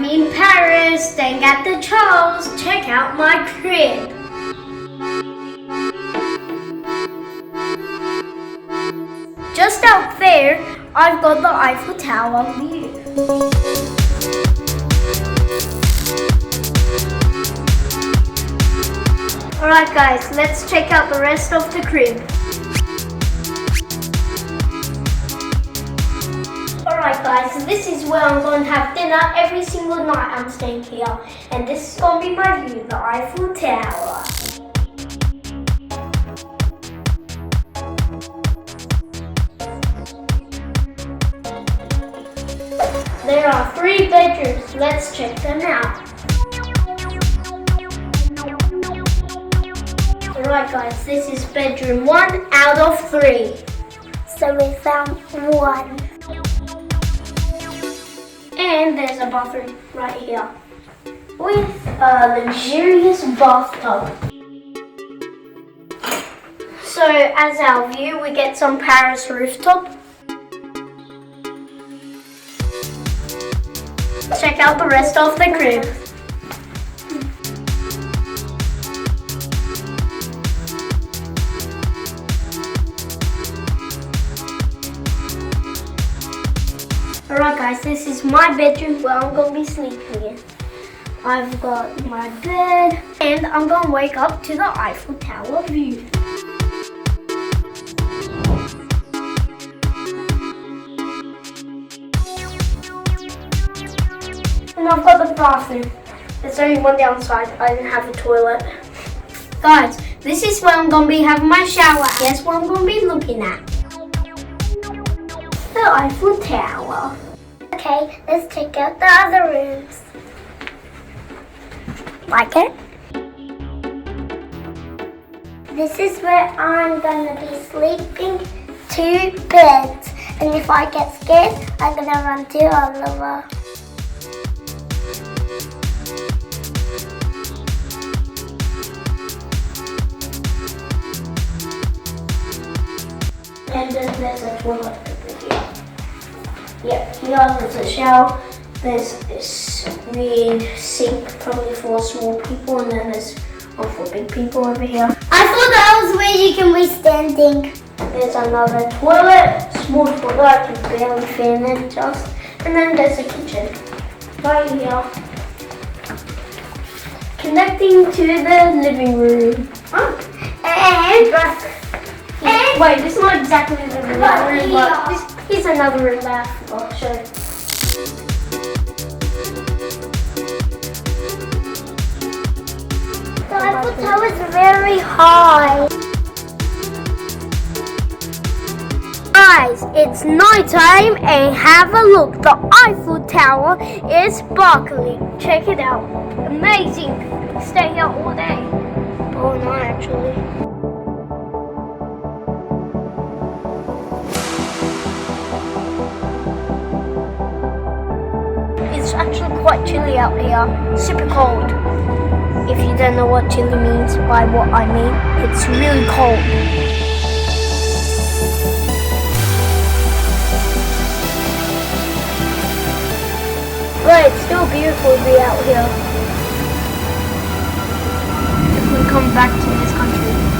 I'm in Paris, staying at the Charles. Check out my crib. Just out there, I've got the Eiffel Tower view. Alright guys, let's check out the rest of the crib. Alright guys, so this is where I'm going to have dinner every single night I'm staying here. And this is going to be my view, the Eiffel Tower. There are 3 bedrooms, let's check them out. Alright guys, this is bedroom 1 out of 3. So we found 1. And there's a bathroom right here with a luxurious bathtub. So as our view, we get some Paris rooftop. Check out the rest of the crib. Alright guys, this is my bedroom where I'm going to be sleeping in. I've got my bed and I'm going to wake up to the Eiffel Tower view. And I've got the bathroom. There's only one downside, I didn't have a toilet. Guys, this is where I'm going to be having my shower. Guess what I'm going to be looking at? The Eiffel Tower. Okay, let's check out the other rooms. Like it? This is where I'm gonna be sleeping, 2 beds. And if I get scared, I'm gonna run to Oliver. And then there's a toilet over here. Yeah, here there's a shower. There's this weird sink, probably for small people, and then there's one for big people over here. I thought that was where you can be standing. There's another toilet, small toilet, I can barely fit in it just. And then there's a kitchen right here, connecting to the living room. And wait, this is not exactly the living room, but here's another room that I'll show you. the Eiffel Tower is very high. Guys, it's night time and have a look. The Eiffel Tower is sparkling. Check it out. Amazing. Stay here all day. Oh no, actually. It's actually quite chilly out here. Super cold. If you don't know what chilly means by what I mean, it's really cold. But it's still beautiful to be out here. If we come back to this country.